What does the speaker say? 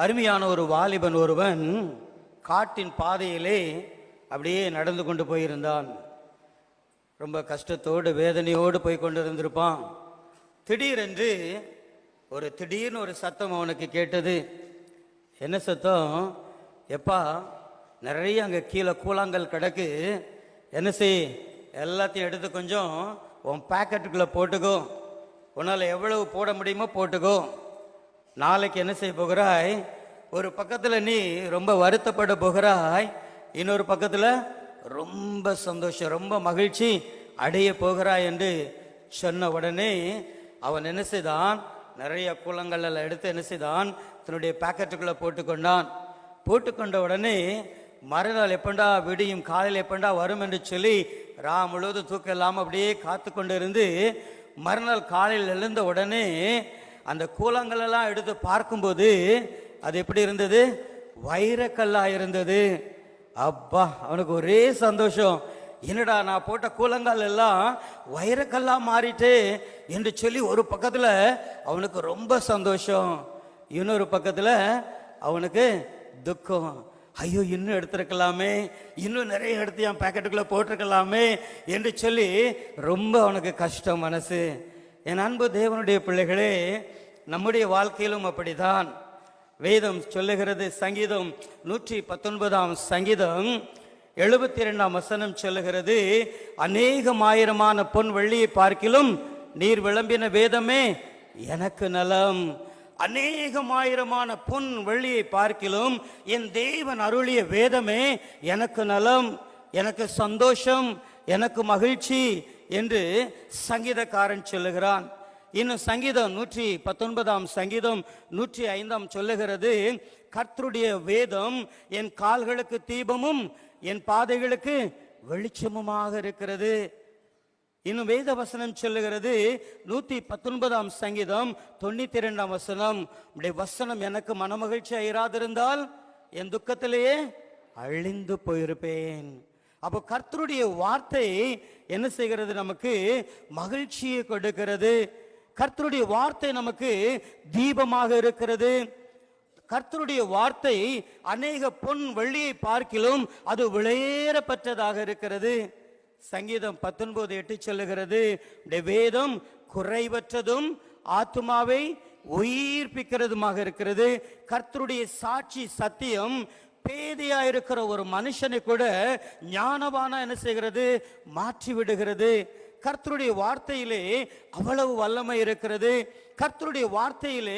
அருமையான ஒரு வாலிபன் ஒருவன் காட்டின் பாதையிலே அப்படியே நடந்து கொண்டு போயிருந்தான். ரொம்ப கஷ்டத்தோடு வேதனையோடு போய் கொண்டிருந்திருப்பான். திடீரென்று திடீர்னு ஒரு சத்தம் அவனுக்கு கேட்டது. என்ன சத்தம்? எப்பா, நிறைய அங்கே கீழே கூழாங்கல் கிடக்கு, என்ன செய், எல்லாத்தையும் எடுத்து கொஞ்சம் உன் பேக்கெட்டுக்குள்ளே போட்டுக்கோ, உன்னால் எவ்வளவு போட முடியுமோ போட்டுக்கோ. நாளைக்கு என்ன செய்ய போகிறாய், ஒரு பக்கத்தில் நீ ரொம்ப வருத்தப்பட போகிறாய், இன்னொரு பக்கத்தில் ரொம்ப சந்தோஷம், ரொம்ப மகிழ்ச்சி அடைய போகிறாய் என்று சொன்ன உடனே அவன் என்ன செய்தான், நிறைய கூழங்கள் எல்லாம் எடுத்து என்ன செய்தான், தன்னுடைய பேக்கெட்டுக்குள்ளே போட்டுக்கொண்ட உடனே மறுநாள் எப்பண்டா விடியும், காலையில் எப்பண்டா வரும் என்று சொல்லி முழுவதும் தூக்கம் இல்லாமல் அப்படியே காத்து கொண்டு இருந்து மறுநாள் காலையில் எழுந்த உடனே அந்த கூழங்களெல்லாம் எடுத்து பார்க்கும்போது அது எப்படி இருந்தது? வைரக்கல்லா இருந்தது. அப்பா, அவனுக்கு ஒரே சந்தோஷம். என்னடா, நான் போட்ட கூழங்கள் எல்லாம் வைரக்கல்லா மாறிட்டு என்று சொல்லி ஒரு பக்கத்தில் அவனுக்கு ரொம்ப சந்தோஷம், இன்னொரு பக்கத்தில் அவனுக்கு துக்கம். ஐயோ, இன்னும் எடுத்திருக்கலாமே, இன்னும் நிறைய எடுத்து என் பேக்கெட்டுக்குள்ளே போட்டிருக்கலாமே என்று சொல்லி ரொம்ப அவனுக்கு கஷ்டம் மனசு. என் அன்பு தேவனுடைய பிள்ளைகளே, நம்முடைய வாழ்க்கையிலும் அப்படிதான். வேதம் சொல்லுகிறது, சங்கீதம் 119 சங்கீதம் 72 வசனம் சொல்லுகிறது, அநேகமாயிரமான பொன் வெள்ளியை பார்க்கிலும் நீர் விளம்பின வேதமே எனக்கு நலம். அநேகமாயிரமான பொன் வெள்ளியை பார்க்கிலும் என் தேவன் அருளிய வேதமே எனக்கு நலம், எனக்கு சந்தோஷம், எனக்கு மகிழ்ச்சி என்று சங்கீதக்காரன் சொல்லுகிறான். இன்னும் சங்கீதம் 119 சங்கீதம் 105 சொல்லுகிறது, கர்த்தருடைய வேதம் என் கால்களுக்கு தீபமும் என் பாதைகளுக்கு வெளிச்சமுமாக இருக்கிறது. இன்னும் வேத வசனம் சொல்லுகிறது, 119 சங்கீதம் 92 வசனம், உடைய வசனம் எனக்கு மனமகிழ்ச்சியா இராதிருந்தால் என் துக்கத்திலேயே அழிந்து போயிருப்பேன். அப்போ கர்த்தருடைய வார்த்தை என்ன செய்கிறது? நமக்கு மகிழ்ச்சியை கொடுக்கிறது. கர்த்தருடைய வார்த்தை நமக்கு தீபமாக இருக்கிறது. கர்த்தருடைய வார்த்தை அநேக பொன் வெள்ளியை பார்க்கிலும் அது விலையேறப்பட்டதாக இருக்கிறது. சங்கீதம் 19:8 சொல்லுகிறது, வேதம் குறைவற்றதும் ஆத்துமாவை உயிர்ப்பிக்கிறதுமாக இருக்கிறது. கர்த்தருடைய சாட்சி சத்தியம் பேதையா இருக்கிற ஒரு மனுஷனை கூட ஞானவானா என்ன செய்கிறது? மாற்றி விடுகிறது. கர்த்தருடைய வார்த்தையிலே அவ்வளவு வல்லமை இருக்கிறது. கர்த்தருடைய வார்த்தையிலே